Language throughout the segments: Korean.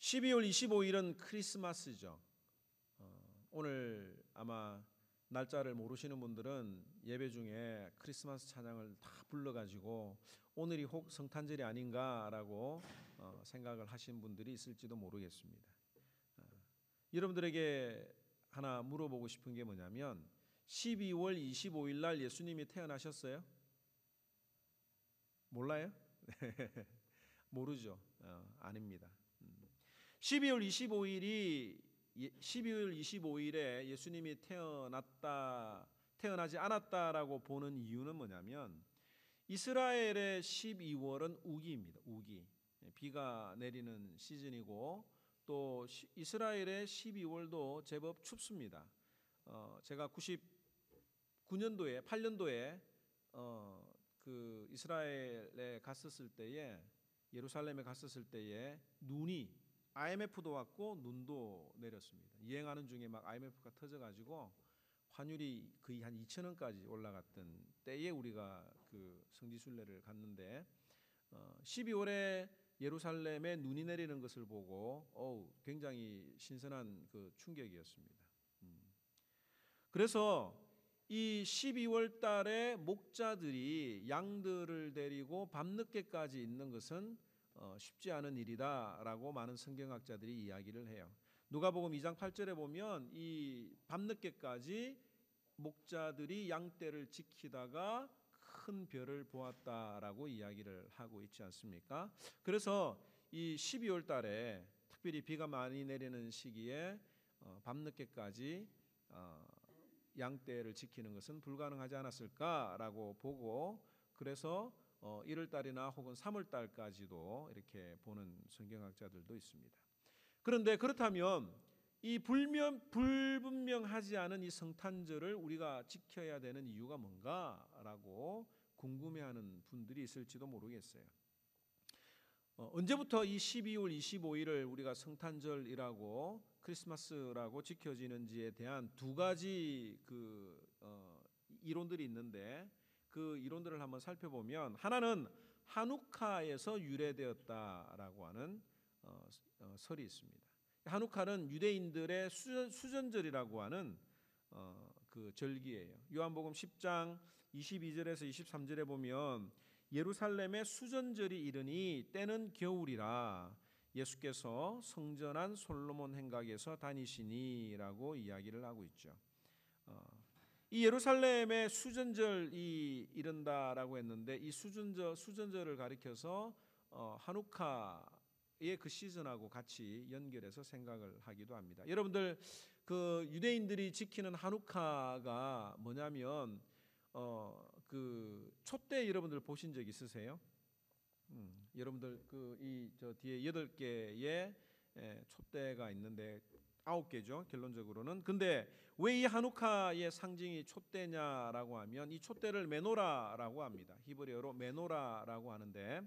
12월 25일은 크리스마스죠. 오늘 아마 날짜를 모르시는 분들은 예배 중에 크리스마스 찬양을 다 불러가지고 오늘이 혹 성탄절이 아닌가라고 생각을 하신 분들이 있을지도 모르겠습니다. 여러분들에게 하나 물어보고 싶은 게 뭐냐면 12월 25일 날 예수님이 태어나셨어요? 몰라요? 모르죠. 아닙니다. 12월 25일에 예수님이 태어나지 않았다라고 보는 이유는 뭐냐면 이스라엘의 12월은 우기입니다. 우기. 비가 내리는 시즌이고 또 이스라엘의 12월도 제법 춥습니다. 제가 98년도에 그 이스라엘에 갔었을 때에 예루살렘에 갔었을 때에 눈이 IMF도 왔고 눈도 내렸습니다. 여행하는 중에 막 IMF가 터져가지고 환율이 거의 한 2,000원까지 올라갔던 때에 우리가 그 성지순례를 갔는데 12월에 예루살렘에 눈이 내리는 것을 보고 굉장히 신선한 그 충격이었습니다. 그래서 이 12월 달에 목자들이 양들을 데리고 밤늦게까지 있는 것은 쉽지 않은 일이다라고 많은 성경학자들이 이야기를 해요. 누가복음 2장 8절에 보면 이 밤늦게까지 목자들이 양떼를 지키다가 큰 별을 보았다라고 이야기를 하고 있지 않습니까? 그래서 이 12월 달에 특별히 비가 많이 내리는 시기에 밤늦게까지 양떼를 지키는 것은 불가능하지 않았을까라고 보고 그래서 1월 달이나 혹은 3월 달까지도 이렇게 보는 성경학자들도 있습니다. 그런데 그렇다면 이 불분명하지 않은 이 성탄절을 우리가 지켜야 되는 이유가 뭔가라고 궁금해하는 분들이 있을지도 모르겠어요. 언제부터 이 12월 25일을 우리가 성탄절이라고 크리스마스라고 지켜지는지에 대한 두 가지 이론들이 있는데 그 이론들을 한번 살펴보면 하나는 하누카에서 유래되었다라고 하는 설이 있습니다. 하누카는 유대인들의 수전절이라고 하는 그 절기예요. 요한복음 10장 22절에서 23절에 보면 예루살렘의 수전절이 이르니 때는 겨울이라 예수께서 성전한 솔로몬 행각에서 다니시니라고 이야기를 하고 있죠. 이 예루살렘의 수전절이 이른다라고 했는데 이 수전절을 가리켜서 하누카의 그 시즌하고 같이 연결해서 생각을 하기도 합니다. 여러분들 그 유대인들이 지키는 하누카가 뭐냐면 그 촛대 여러분들 보신 적 있으세요? 여러분들 저 뒤에 8개의 촛대가 있는데 9개죠 결론적으로는. 근데 왜 이 하누카의 상징이 촛대냐라고 하면 이 촛대를 메노라라고 합니다. 히브리어로 메노라라고 하는데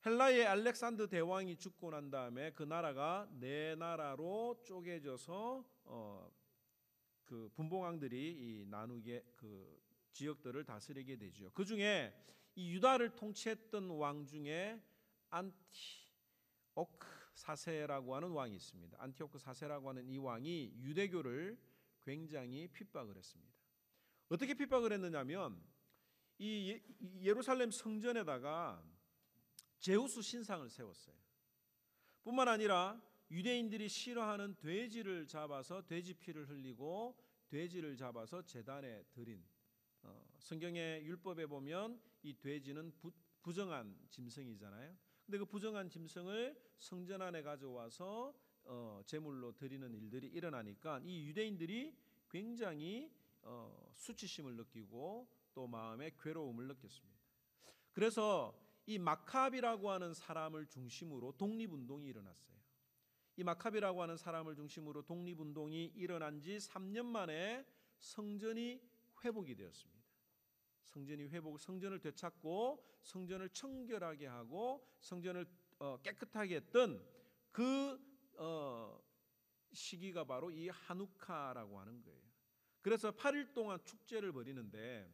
헬라의 알렉산더 대왕이 죽고 난 다음에 그 나라가 네 나라로 쪼개져서 그 분봉왕들이 이 나누게 그 지역들을 다스리게 되죠. 그 중에 이 유다를 통치했던 왕 중에 안티오크 4세라고 하는 왕이 있습니다. 안티오크 4세라고 하는 이 왕이 유대교를 굉장히 핍박을 했습니다. 어떻게 핍박을 했느냐면 이 예루살렘 성전에다가 제우스 신상을 세웠어요. 뿐만 아니라 유대인들이 싫어하는 돼지를 잡아서 돼지 피를 흘리고 돼지를 잡아서 제단에 드린 성경의 율법에 보면 이 돼지는 부정한 짐승이잖아요. 근데 그 부정한 짐승을 성전 안에 가져와서 제물로 드리는 일들이 일어나니까 이 유대인들이 굉장히 수치심을 느끼고 또 마음에 괴로움을 느꼈습니다. 그래서 이 마캅이라고 하는 사람을 중심으로 독립운동이 일어났어요. 이 마캅이라고 하는 사람을 중심으로 독립운동이 일어난 지 3년 만에 성전이 회복이 되었습니다. 성전을 되찾고 성전을 청결하게 하고 성전을 깨끗하게 했던 그 시기가 바로 이 하누카라고 하는 거예요. 그래서 8일 동안 축제를 벌이는데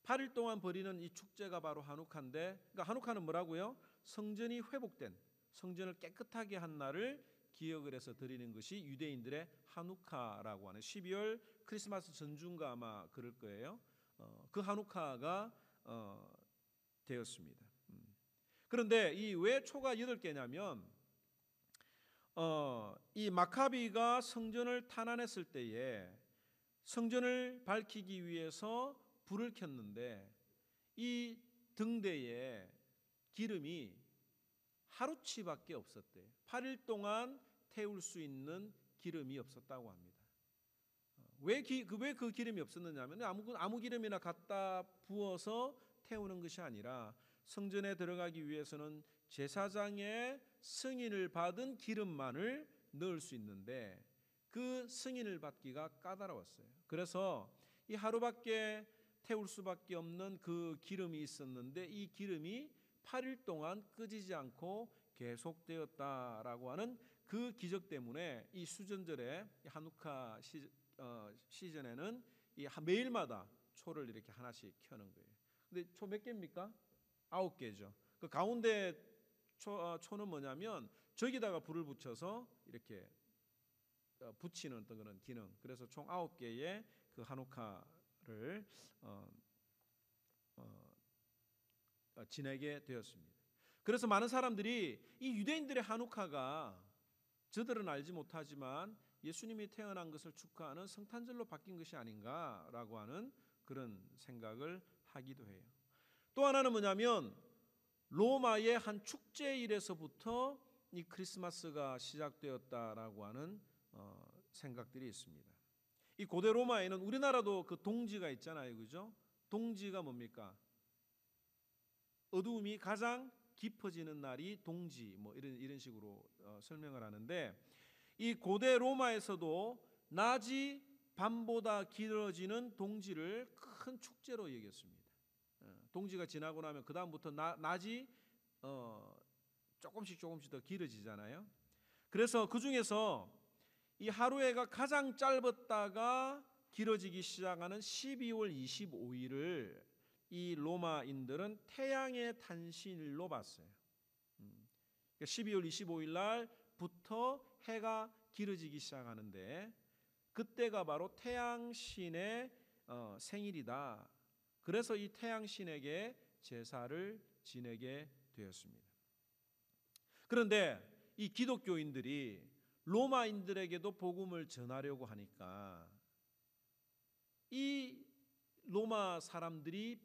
8일 동안 벌이는 이 축제가 바로 하누카인데, 그러니까 하누카는 뭐라고요? 성전이 회복된, 성전을 깨끗하게 한 날을 기억을 해서 드리는 것이 유대인들의 하누카라고 하는 12월 크리스마스 전주인가 아마 그럴 거예요. 그 하누카가 되었습니다. 그런데 이 왜 초가 8개냐면 이 마카비가 성전을 탄환했을 때에 성전을 밝히기 위해서 불을 켰는데 이 등대에 기름이 하루치밖에 없었대요. 8일 동안 태울 수 있는 기름이 없었다고 합니다. 왜 그 기름이 없었느냐면 아무 기름이나 갖다 부어서 태우는 것이 아니라 성전에 들어가기 위해서는 제사장의 승인을 받은 기름만을 넣을 수 있는데 그 승인을 받기가 까다로웠어요. 그래서 이 하루밖에 태울 수밖에 없는 그 기름이 있었는데 이 기름이 8일 동안 끄지지 않고 계속되었다라고 하는 그 기적 때문에 이 수전절의 하누카 시즌에는 이 매일마다 초를 이렇게 하나씩 켜는 거예요. 근데 초 몇 개입니까? 9개죠. 그 가운데 초는 뭐냐면 저기다가 불을 붙여서 이렇게 붙이는 어떤 그런 기능. 그래서 총 9개의 그 하누카를 지내게 되었습니다. 그래서 많은 사람들이 이 유대인들의 하누카가 저들은 알지 못하지만 예수님이 태어난 것을 축하하는 성탄절로 바뀐 것이 아닌가라고 하는 그런 생각을 하기도 해요. 또 하나는 뭐냐면 로마의 한 축제일에서부터 이 크리스마스가 시작되었다라고 하는 생각들이 있습니다. 이 고대 로마에는 우리나라도 그 동지가 있잖아요, 그죠? 동지가 뭡니까? 어두움이 가장 깊어지는 날이 동지, 뭐 이런 식으로 설명을 하는데 이 고대 로마에서도 낮이 밤보다 길어지는 동지를 큰 축제로 여겼습니다. 동지가 지나고 나면 그 다음부터 낮이 조금씩 더 길어지잖아요. 그래서 그 중에서 이 하루해가 가장 짧았다가 길어지기 시작하는 12월 25일을 이 로마인들은 태양의 탄신일로 봤어요. 12월 25일 날부터 해가 길어지기 시작하는데 그때가 바로 태양신의 생일이다. 그래서 이 태양신에게 제사를 지내게 되었습니다. 그런데 이 기독교인들이 로마인들에게도 복음을 전하려고 하니까 이 로마 사람들이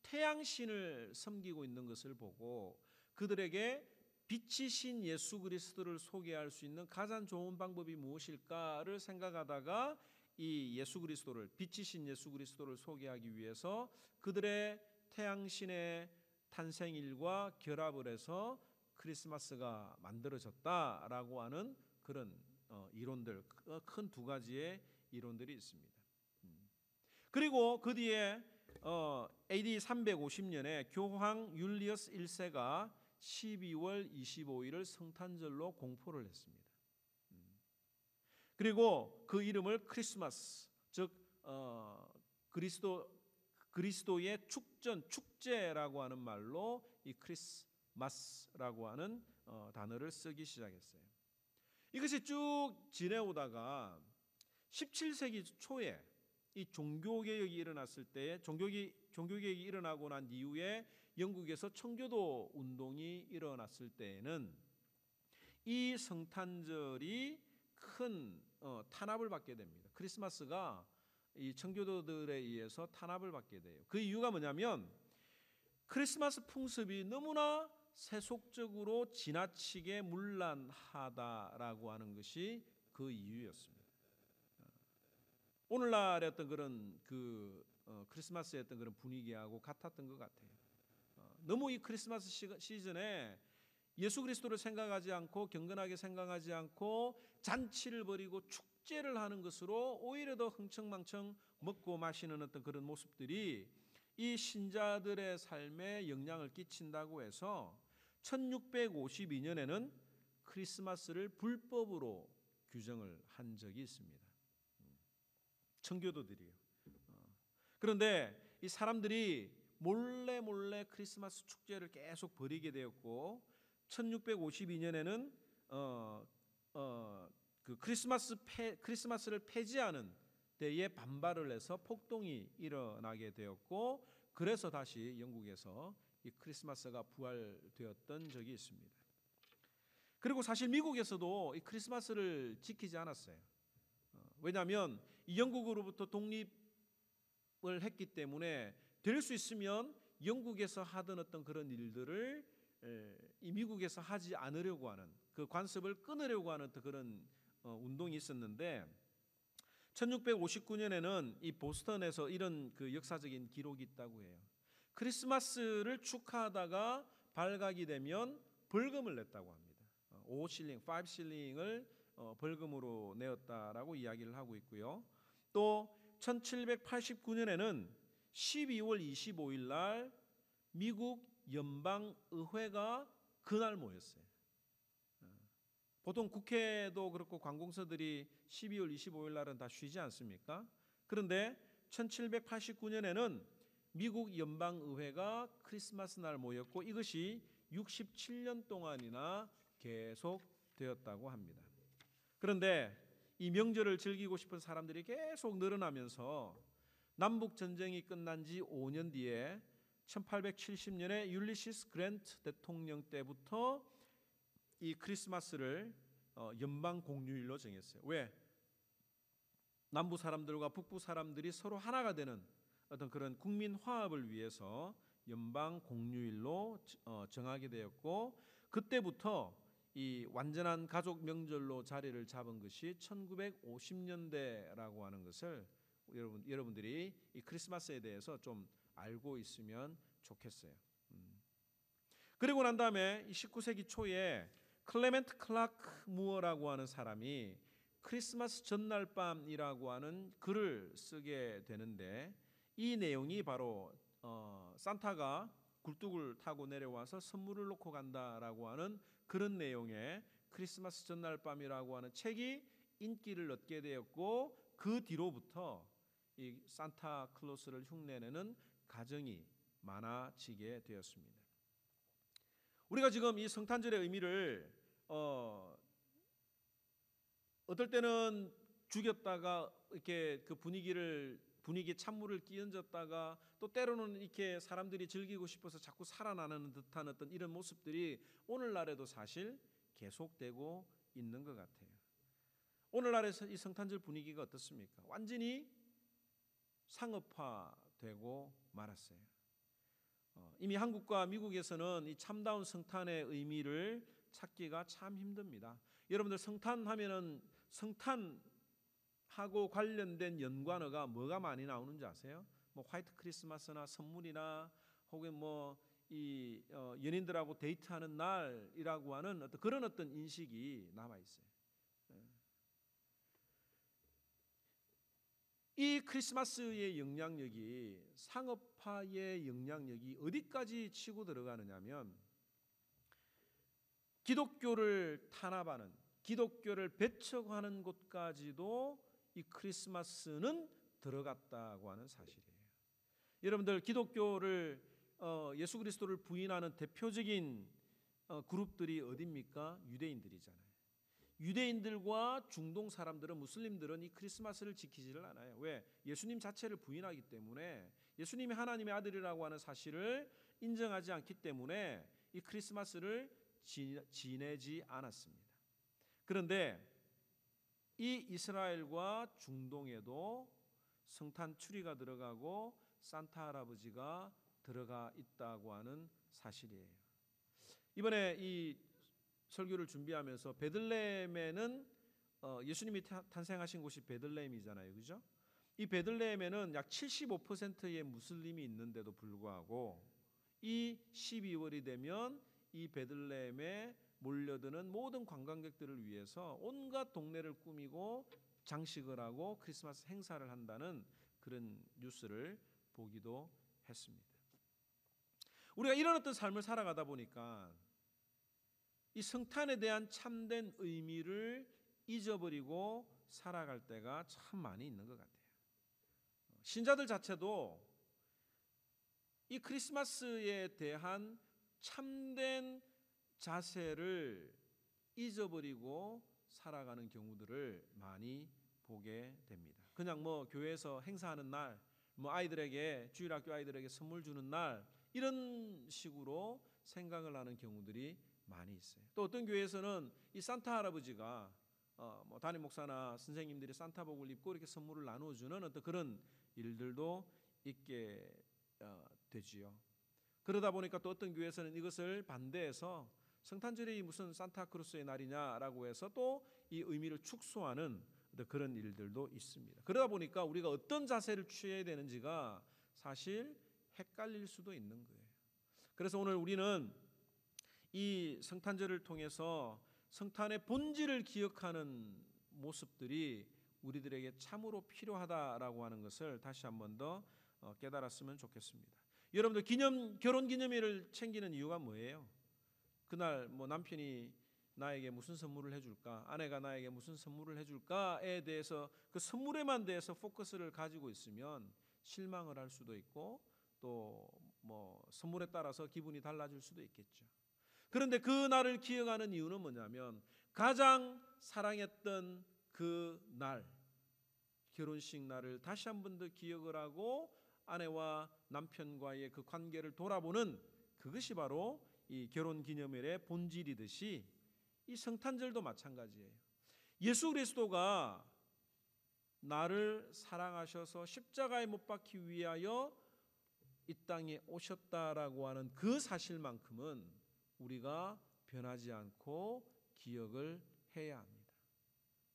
태양신을 섬기고 있는 것을 보고 그들에게 빛이신 예수 그리스도를 소개할 수 있는 가장 좋은 방법이 무엇일까를 생각하다가 이 예수 그리스도를 빛이신 예수 그리스도를 소개하기 위해서 그들의 태양신의 탄생일과 결합을 해서 크리스마스가 만들어졌다라고 하는 그런 이론들, 큰 두 가지의 이론들이 있습니다. 그리고 그 뒤에 AD 350년에 교황 율리어스 1세가 12월 25일을 성탄절로 공포를 했습니다. 그리고 그 이름을 크리스마스, 즉 그리스도의 축제라고 하는 말로 이 크리스마스라고 하는 단어를 쓰기 시작했어요. 이것이 쭉 지내오다가 17세기 초에 이 종교개혁이 일어났을 때에 종교개혁이 일어나고 난 이후에 영국에서 청교도 운동이 일어났을 때에는 이 성탄절이 큰 탄압을 받게 됩니다. 크리스마스가 이 청교도들에 의해서 탄압을 받게 돼요. 그 이유가 뭐냐면 크리스마스 풍습이 너무나 세속적으로 지나치게 문란하다라고 하는 것이 그 이유였습니다. 오늘날의 어떤 그런 크리스마스의 어떤 그런 분위기하고 같았던 것 같아요. 너무 이 크리스마스 시즌에 예수 그리스도를 생각하지 않고 경건하게 생각하지 않고 잔치를 벌이고 축제를 하는 것으로 오히려 더 흥청망청 먹고 마시는 어떤 그런 모습들이 이 신자들의 삶에 영향을 끼친다고 해서 1652년에는 크리스마스를 불법으로 규정을 한 적이 있습니다. 청교도들이요. 그런데 이 사람들이 몰래 크리스마스 축제를 계속 벌이게 되었고 1652년에는 그 크리스마스를 폐지하는 데에 반발을 해서 폭동이 일어나게 되었고, 그래서 다시 영국에서 이 크리스마스가 부활되었던 적이 있습니다. 그리고 사실 미국에서도 이 크리스마스를 지키지 않았어요. 왜냐하면 이 영국으로부터 독립을 했기 때문에 될 수 있으면 영국에서 하던 어떤 그런 일들을 이 미국에서 하지 않으려고 하는, 그 관습을 끊으려고 하는 그런 운동이 있었는데, 1659년에는 이 보스턴에서 이런 그 역사적인 기록이 있다고 해요. 크리스마스를 축하하다가 발각이 되면 벌금을 냈다고 합니다. 5실링, 5실링을 벌금으로 내었다라고 이야기를 하고 있고요. 또 1789년에는 12월 25일 날 미국 연방의회가 그날 모였어요. 보통 국회도 그렇고 관공서들이 12월 25일 날은 다 쉬지 않습니까? 그런데 1789년에는 미국 연방의회가 크리스마스 날 모였고, 이것이 67년 동안이나 계속되었다고 합니다. 그런데 이 명절을 즐기고 싶은 사람들이 계속 늘어나면서 남북 전쟁이 끝난 지 5년 뒤에 1870년에 율리시스 그랜트 대통령 때부터 이 크리스마스를 연방 공휴일로 정했어요. 왜? 남부 사람들과 북부 사람들이 서로 하나가 되는 어떤 그런 국민 화합을 위해서 연방 공휴일로 정하게 되었고, 그때부터 이 완전한 가족 명절로 자리를 잡은 것이 1950년대라고 하는 것을 여러분들이 이 크리스마스에 대해서 좀 알고 있으면 좋겠어요. 그리고 난 다음에 19세기 초에 클레멘트 클라크 무어라고 하는 사람이 크리스마스 전날 밤이라고 하는 글을 쓰게 되는데, 이 내용이 바로 산타가 굴뚝을 타고 내려와서 선물을 놓고 간다라고 하는 그런 내용의 크리스마스 전날 밤이라고 하는 책이 인기를 얻게 되었고, 그 뒤로부터 이 산타클로스를 흉내내는 가정이 많아지게 되었습니다. 우리가 지금 이 성탄절의 의미를 어떨 때는 죽였다가 이렇게 그 분위기에 찬물을 끼얹었다가, 또 때로는 이렇게 사람들이 즐기고 싶어서 자꾸 살아나는 듯한 어떤 이런 모습들이 오늘날에도 사실 계속되고 있는 것 같아요. 오늘날의 이 성탄절 분위기가 어떻습니까? 완전히 상업화되고 말았어요. 이미 한국과 미국에서는 이 참다운 성탄의 의미를 찾기가 참 힘듭니다. 여러분들 성탄하면은 성탄하고 관련된 연관어가 뭐가 많이 나오는지 아세요? 뭐 화이트 크리스마스나 선물이나 혹은 뭐 이 연인들하고 데이트하는 날이라고 하는 어떤 그런 어떤 인식이 남아 있어요. 이 크리스마스의 영향력이, 상업화의 영향력이 어디까지 치고 들어가느냐면, 기독교를 탄압하는, 기독교를 배척하는 곳까지도 이 크리스마스는 들어갔다고 하는 사실이에요. 여러분들, 기독교를 예수 그리스도를 부인하는 대표적인 그룹들이 어디입니까? 유대인들이잖아요. 유대인들과 중동 사람들은, 무슬림들은 이 크리스마스를 지키지를 않아요. 왜? 예수님 자체를 부인하기 때문에, 예수님이 하나님의 아들이라고 하는 사실을 인정하지 않기 때문에 이 크리스마스를 지내지 않았습니다. 그런데 이 이스라엘과 중동에도 성탄 추리가 들어가고 산타 할아버지가 들어가 있다고 하는 사실이에요. 이번에 이 설교를 준비하면서 베들레헴에는 예수님이 탄생하신 곳이 베들레헴이잖아요, 그죠? 이 베들레헴에는 약 75%의 무슬림이 있는데도 불구하고 이 12월이 되면 이 베들레헴에 몰려드는 모든 관광객들을 위해서 온갖 동네를 꾸미고 장식을 하고 크리스마스 행사를 한다는 그런 뉴스를 보기도 했습니다. 우리가 이런 어떤 삶을 살아가다 보니까 이 성탄에 대한 참된 의미를 잊어버리고 살아갈 때가 참 많이 있는 것 같아요. 신자들 자체도 이 크리스마스에 대한 참된 자세를 잊어버리고 살아가는 경우들을 많이 보게 됩니다. 그냥 뭐 교회에서 행사하는 날, 뭐 아이들에게 주일학교 아이들에게 선물 주는 날 이런 식으로 생각을 하는 경우들이 많이 있어요. 또 어떤 교회에서는 이 산타 할아버지가 뭐 담임 목사나 선생님들이 산타복을 입고 이렇게 선물을 나누어주는 어떤 그런 일들도 있게 되지요. 그러다 보니까 또 어떤 교회에서는 이것을 반대해서 성탄절이 무슨 산타크로스의 날이냐라고 해서 또 이 의미를 축소하는 그런 일들도 있습니다. 그러다 보니까 우리가 어떤 자세를 취해야 되는지가 사실 헷갈릴 수도 있는 거예요. 그래서 오늘 우리는 이 성탄절을 통해서 성탄의 본질을 기억하는 모습들이 우리들에게 참으로 필요하다라고 하는 것을 다시 한 번 더 깨달았으면 좋겠습니다. 여러분들 결혼 기념일을 챙기는 이유가 뭐예요? 그날 뭐 남편이 나에게 무슨 선물을 해줄까, 아내가 나에게 무슨 선물을 해줄까에 대해서 그 선물에만 대해서 포커스를 가지고 있으면 실망을 할 수도 있고 또 뭐 선물에 따라서 기분이 달라질 수도 있겠죠. 그런데 그 날을 기억하는 이유는 뭐냐면 가장 사랑했던 그 날, 결혼식 날을 다시 한 번 더 기억을 하고 아내와 남편과의 그 관계를 돌아보는 그것이 바로 이 결혼 기념일의 본질이듯이 이 성탄절도 마찬가지예요. 예수 그리스도가 나를 사랑하셔서 십자가에 못 박기 위하여 이 땅에 오셨다라고 하는 그 사실만큼은 우리가 변하지 않고 기억을 해야 합니다.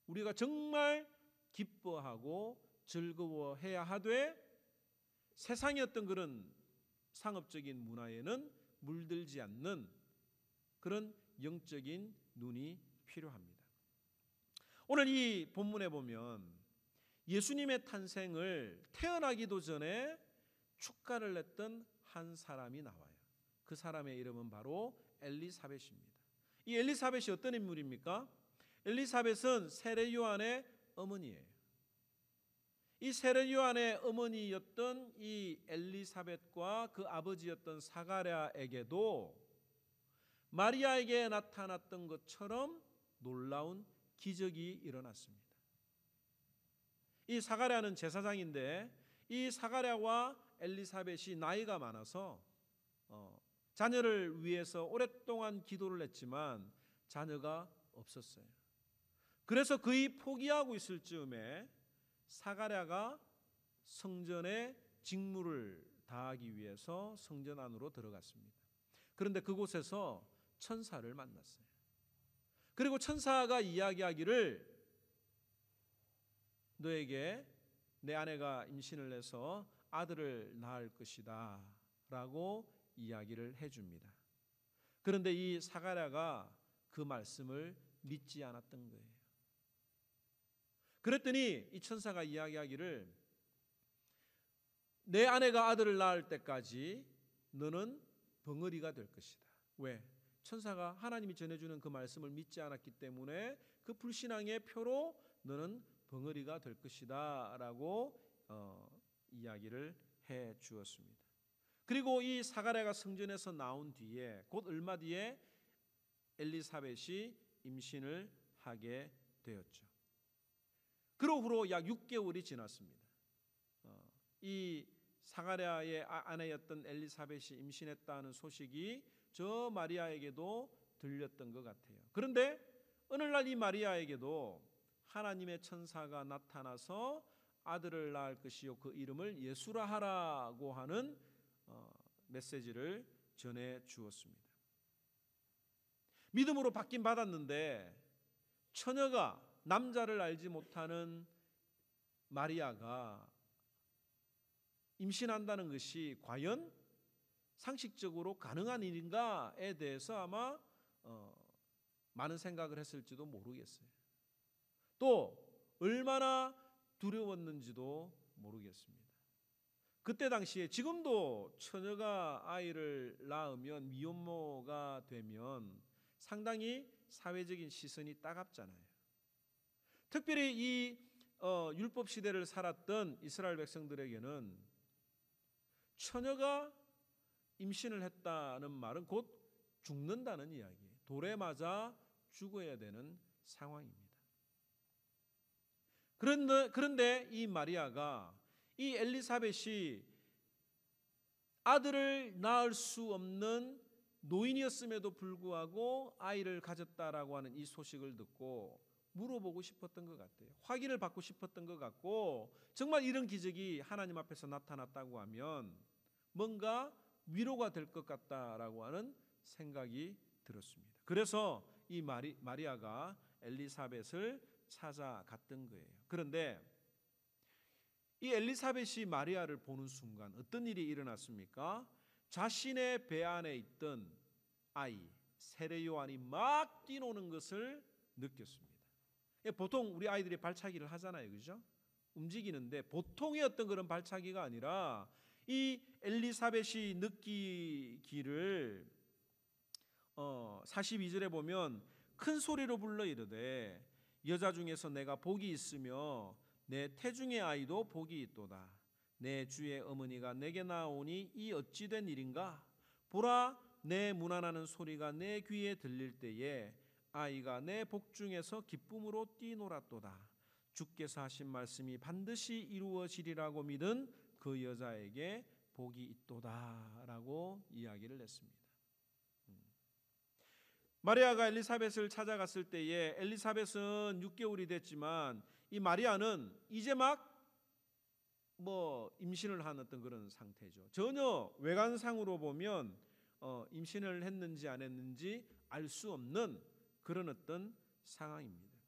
우리가 정말 기뻐하고 즐거워해야 하되 세상의 어떤 그런 상업적인 문화에는 물들지 않는 그런 영적인 눈이 필요합니다. 오늘 이 본문에 보면 예수님의 탄생을 태어나기도 전에 축가를 냈던 한 사람이 나와요. 그 사람의 이름은 바로 엘리사벳입니다. 이 엘리사벳이 어떤 인물입니까? 엘리사벳은 세례 요한의 어머니예요. 이 세례 요한의 어머니였던 이 엘리사벳과 그 아버지였던 사가랴에게도 마리아에게 나타났던 것처럼 놀라운 기적이 일어났습니다. 이 사가랴는 제사장인데 이 사가랴와 엘리사벳이 나이가 많아서 자녀를 위해서 오랫동안 기도를 했지만 자녀가 없었어요. 그래서 거의 포기하고 있을 즈음에 사가랴가 성전에 직무를 다하기 위해서 성전 안으로 들어갔습니다. 그런데 그곳에서 천사를 만났어요. 그리고 천사가 이야기하기를 너에게 내 아내가 임신을 해서 아들을 낳을 것이다 라고 이야기를 해줍니다. 그런데 이 사가랴가 그 말씀을 믿지 않았던 거예요. 그랬더니 이 천사가 이야기하기를 내 아내가 아들을 낳을 때까지 너는 벙어리가 될 것이다. 왜? 천사가 하나님이 전해주는 그 말씀을 믿지 않았기 때문에 그 불신앙의 표로 너는 벙어리가 될 것이다 라고 이야기를 해 주었습니다. 그리고 이 사가랴가 성전에서 나온 뒤에 곧 얼마 뒤에 엘리사벳이 임신을 하게 되었죠. 그 후로 약 6개월이 지났습니다. 이 사가랴의 아내였던 엘리사벳이 임신했다는 소식이 저 마리아에게도 들렸던 것 같아요. 그런데 어느 날 이 마리아에게도 하나님의 천사가 나타나서 아들을 낳을 것이요 그 이름을 예수라 하라고 하는 메시지를 전해 주었습니다. 믿음으로 받긴 받았는데 처녀가 남자를 알지 못하는 마리아가 임신한다는 것이 과연 상식적으로 가능한 일인가에 대해서 아마 많은 생각을 했을지도 모르겠어요. 또 얼마나 두려웠는지도 모르겠습니다. 그때 당시에 지금도 처녀가 아이를 낳으면 미혼모가 되면 상당히 사회적인 시선이 따갑잖아요. 특별히 이 율법 시대를 살았던 이스라엘 백성들에게는 처녀가 임신을 했다는 말은 곧 죽는다는 이야기예요. 돌에 맞아 죽어야 되는 상황입니다. 그런데 이 마리아가, 이 엘리사벳이 아들을 낳을 수 없는 노인이었음에도 불구하고 아이를 가졌다라고 하는 이 소식을 듣고 물어보고 싶었던 것 같아요. 확인을 받고 싶었던 것 같고, 정말 이런 기적이 하나님 앞에서 나타났다고 하면 뭔가 위로가 될 것 같다라고 하는 생각이 들었습니다. 그래서 이 마리아가 엘리사벳을 찾아갔던 거예요. 그런데 이 엘리사벳이 마리아를 보는 순간 어떤 일이 일어났습니까? 자신의 배 안에 있던 아이 세례 요한이 막 뛰노는 것을 느꼈습니다. 보통 우리 아이들이 발차기를 하잖아요, 그죠? 움직이는데 보통의 어떤 그런 발차기가 아니라 이 엘리사벳이 느끼기를 42절에 보면 큰 소리로 불러 이르되 여자 중에서 내가 복이 있으며 내 태중의 아이도 복이 있도다. 내 주의 어머니가 내게 나오니 이 어찌 된 일인가? 보라, 내 문안하는 소리가 내 귀에 들릴 때에 아이가 내 복중에서 기쁨으로 뛰놀았도다. 주께서 하신 말씀이 반드시 이루어지리라고 믿은 그 여자에게 복이 있도다 라고 이야기를 했습니다. 마리아가 엘리사벳을 찾아갔을 때에 엘리사벳은 6개월이 됐지만 이 마리아는 이제 막 임신을 한 어떤 그런 상태죠. 전혀 외관상으로 보면 임신을 했는지 안 했는지 알 수 없는 그런 어떤 상황입니다.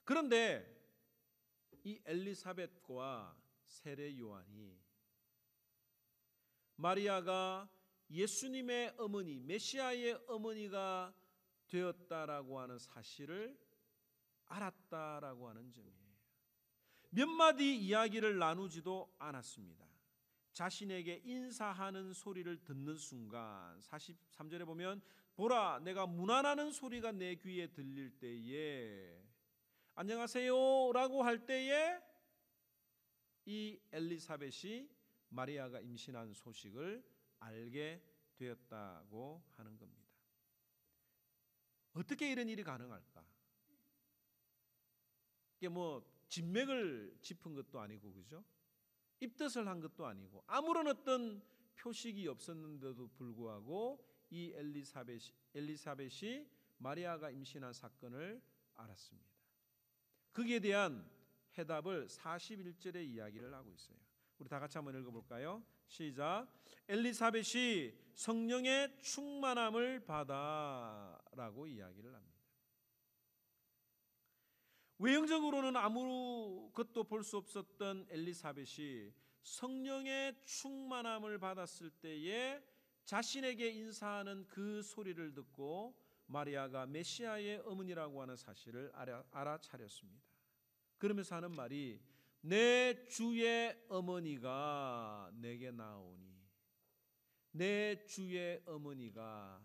그런데 이 엘리사벳과 세례 요한이 마리아가 예수님의 어머니, 메시아의 어머니가 되었다라고 하는 사실을 알았다라고 하는 점이에요. 몇 마디 이야기를 나누지도 않았습니다. 자신에게 인사하는 소리를 듣는 순간 43절에 보면 보라, 내가 문안하는 소리가 내 귀에 들릴 때에 안녕하세요 라고 할 때에 이 엘리사벳이 마리아가 임신한 소식을 알게 되었다고 하는 겁니다. 어떻게 이런 일이 가능할까? 이게 진맥을 짚은 것도 아니고, 그죠? 입덧을 한 것도 아니고 아무런 어떤 표식이 없었는데도 불구하고 이 엘리사벳이 마리아가 임신한 사건을 알았습니다. 거기에 대한 해답을 41절의 이야기를 하고 있어요. 우리 다 같이 한번 읽어볼까요? 시작. 엘리사벳이 성령의 충만함을 받아라고 이야기를 합니다. 외형적으로는 아무것도 볼 수 없었던 엘리사벳이 성령의 충만함을 받았을 때에 자신에게 인사하는 그 소리를 듣고 마리아가 메시아의 어머니라고 하는 사실을 알아차렸습니다. 그러면서 하는 말이 내 주의 어머니가 내게 나오니, 내 주의 어머니가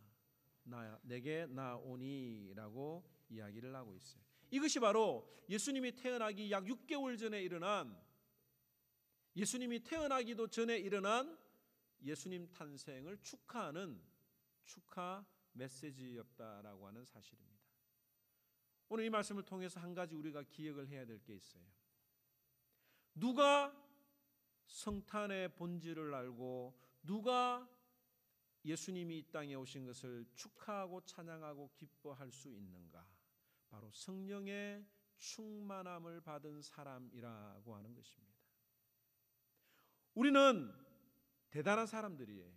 내게 나오니라고 이야기를 하고 있어요. 이것이 바로 예수님이 태어나기 약 6개월 전에 일어난, 예수님이 태어나기도 전에 일어난 예수님 탄생을 축하하는 축하 메시지였다라고 하는 사실입니다. 오늘 이 말씀을 통해서 한 가지 우리가 기억을 해야 될 게 있어요. 누가 성탄의 본질을 알고 누가 예수님이 이 땅에 오신 것을 축하하고 찬양하고 기뻐할 수 있는가? 바로 성령의 충만함을 받은 사람이라고 하는 것입니다. 우리는 대단한 사람들이에요.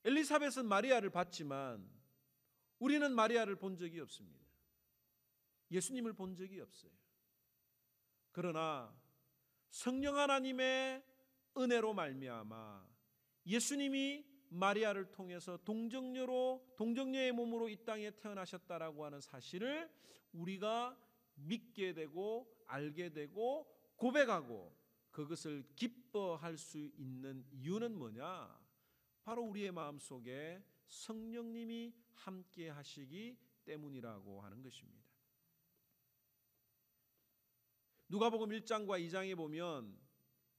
엘리사벳은 마리아를 봤지만 우리는 마리아를 본 적이 없습니다. 예수님을 본 적이 없어요. 그러나 성령 하나님의 은혜로 말미암아 예수님이 마리아를 통해서 동정녀의 몸으로 이 땅에 태어나셨다라고 하는 사실을 우리가 믿게 되고 알게 되고 고백하고 그것을 기뻐할 수 있는 이유는 뭐냐? 바로 우리의 마음속에 성령님이 함께 하시기 때문이라고 하는 것입니다. 누가복음 1장과 2장에 보면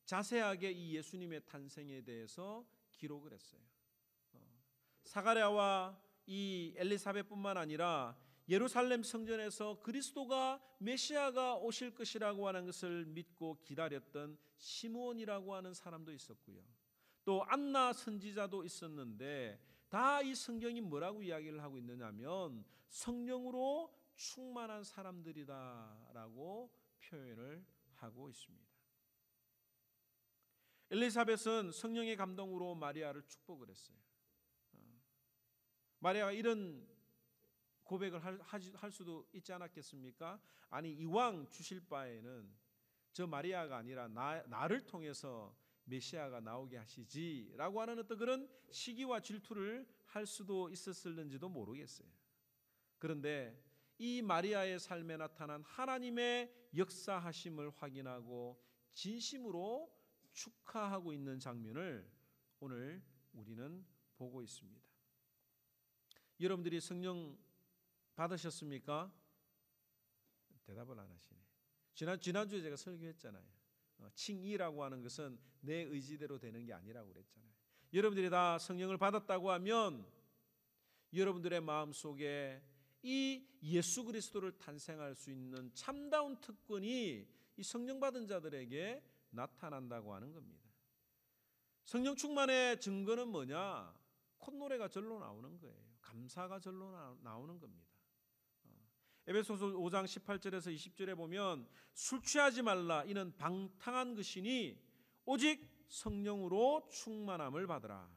자세하게 이 예수님의 탄생에 대해서 기록을 했어요. 사가랴와 이 엘리사벳뿐만 아니라 예루살렘 성전에서 그리스도가 메시아가 오실 것이라고 하는 것을 믿고 기다렸던 시므온이라고 하는 사람도 있었고요. 또 안나 선지자도 있었는데 다 이 성경이 뭐라고 이야기를 하고 있느냐면 성령으로 충만한 사람들이다라고 표현을 하고 있습니다. 엘리사벳은 성령의 감동으로 마리아를 축복을 했어요. 마리아가 이런 고백을 할 수도 있지 않았겠습니까? 아니, 이왕 주실 바에는 저 마리아가 아니라 나를 통해서 메시아가 나오게 하시지라고 하는 어떤 그런 시기와 질투를 할 수도 있었을는지도 모르겠어요. 그런데 이 마리아의 삶에 나타난 하나님의 역사하심을 확인하고 진심으로 축하하고 있는 장면을 오늘 우리는 보고 있습니다. 여러분들이 성령 받으셨습니까? 대답을 안 하시네. 지난주에 제가 설교했잖아요. 칭의라고 하는 것은 내 의지대로 되는 게 아니라고 그랬잖아요. 여러분들이 다 성령을 받았다고 하면 여러분들의 마음속에 이 예수 그리스도를 탄생할 수 있는 참다운 특권이 이 성령 받은 자들에게 나타난다고 하는 겁니다. 성령 충만의 증거는 뭐냐? 콧노래가 절로 나오는 거예요. 감사가 절로 나오는 겁니다. 에베소서 5장 18절에서 20절에 보면 술 취하지 말라 이는 방탕한 것이니 오직 성령으로 충만함을 받으라.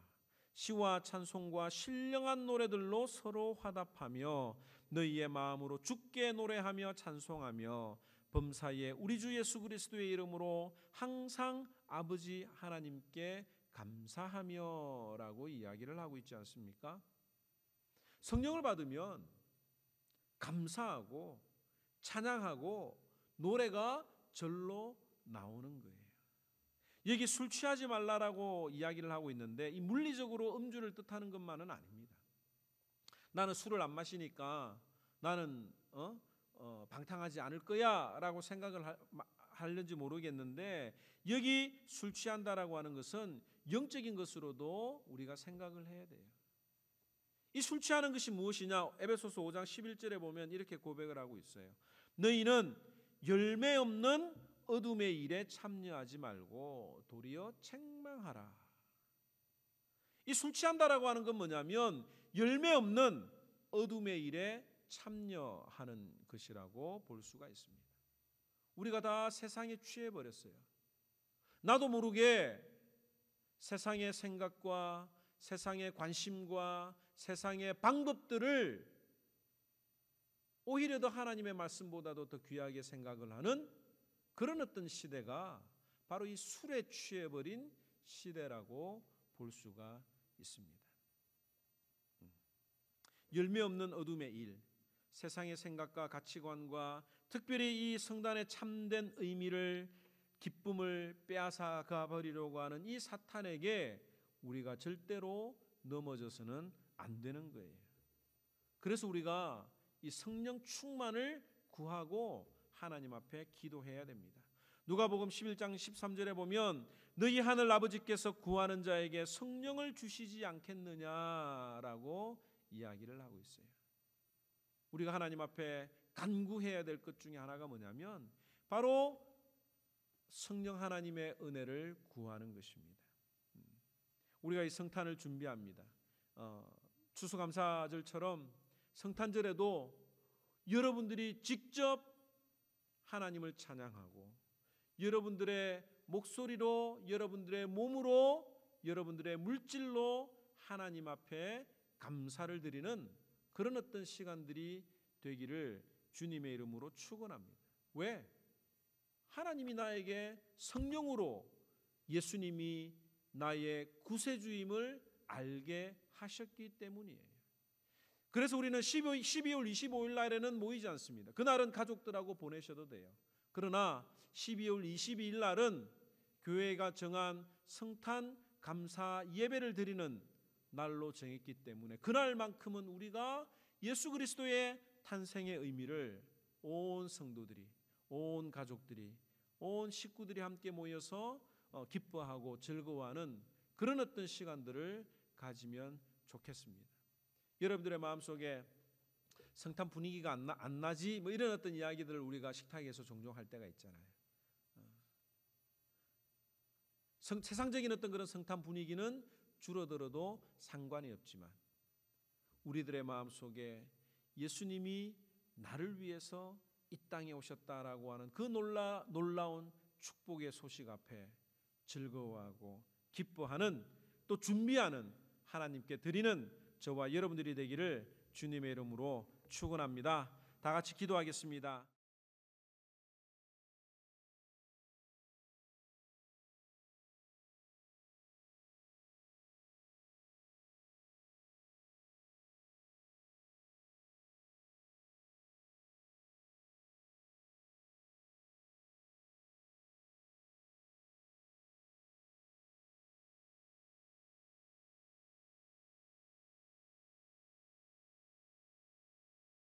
시와 찬송과 신령한 노래들로 서로 화답하며 너희의 마음으로 주께 노래하며 찬송하며 범사에 우리 주 예수 그리스도의 이름으로 항상 아버지 하나님께 감사하며 라고 이야기를 하고 있지 않습니까? 성령을 받으면 감사하고 찬양하고 노래가 절로 나오는 거예요. 여기 술 취하지 말라라고 이야기를 하고 있는데 이 물리적으로 음주를 뜻하는 것만은 아닙니다. 나는 술을 안 마시니까 나는 방탕하지 않을 거야 라고 생각을 하려는지 모르겠는데 여기 술 취한다라고 하는 것은 영적인 것으로도 우리가 생각을 해야 돼요. 이 술 취하는 것이 무엇이냐? 에베소서 5장 11절에 보면 이렇게 고백을 하고 있어요. 너희는 열매 없는 어둠의 일에 참여하지 말고 도리어 책망하라. 이 술 취한다라고 하는 건 뭐냐면 열매 없는 어둠의 일에 참여하는 것이라고 볼 수가 있습니다. 우리가 다 세상에 취해버렸어요. 나도 모르게 세상의 생각과 세상의 관심과 세상의 방법들을 오히려 더 하나님의 말씀보다도 더 귀하게 생각을 하는 그런 어떤 시대가 바로 이 술에 취해버린 시대라고 볼 수가 있습니다. 열매 없는 어둠의 일, 세상의 생각과 가치관과 특별히 이 성단의 참된 의미를 기쁨을 빼앗아 가버리려고 하는 이 사탄에게 우리가 절대로 넘어져서는 안 되는 거예요. 그래서 우리가 이 성령 충만을 구하고 하나님 앞에 기도해야 됩니다. 누가복음 11장 13절에 보면 너희 하늘 아버지께서 구하는 자에게 성령을 주시지 않겠느냐라고 이야기를 하고 있어요. 우리가 하나님 앞에 간구해야 될 것 중에 하나가 뭐냐면 바로 성령 하나님의 은혜를 구하는 것입니다. 우리가 이 성탄을 준비합니다. 추수감사절처럼 성탄절에도 여러분들이 직접 하나님을 찬양하고 여러분들의 목소리로 여러분들의 몸으로 여러분들의 물질로 하나님 앞에 감사를 드리는 그런 어떤 시간들이 되기를 주님의 이름으로 축원합니다. 왜? 하나님이 나에게 성령으로 예수님이 나의 구세주임을 알게 하셨기 때문이에요. 그래서 우리는 12월 25일 날에는 모이지 않습니다. 그날은 가족들하고 보내셔도 돼요. 그러나 12월 22일 날은 교회가 정한 성탄 감사 예배를 드리는 날로 정했기 때문에 그날만큼은 우리가 예수 그리스도의 탄생의 의미를 온 성도들이, 온 가족들이, 온 식구들이 함께 모여서 기뻐하고 즐거워하는 그런 어떤 시간들을 가지면 좋겠습니다. 여러분들의 마음속에 성탄 분위기가 안 나지? 뭐 이런 어떤 이야기들을 우리가 식탁에서 종종 할 때가 있잖아요. 세상적인 어떤 그런 성탄 분위기는 줄어들어도 상관이 없지만 우리들의 마음속에 예수님이 나를 위해서 이 땅에 오셨다라고 하는 그 놀라운 축복의 소식 앞에 즐거워하고 기뻐하는, 또 준비하는, 하나님께 드리는 저와 여러분들이 되기를 주님의 이름으로 축원합니다. 다 같이 기도하겠습니다.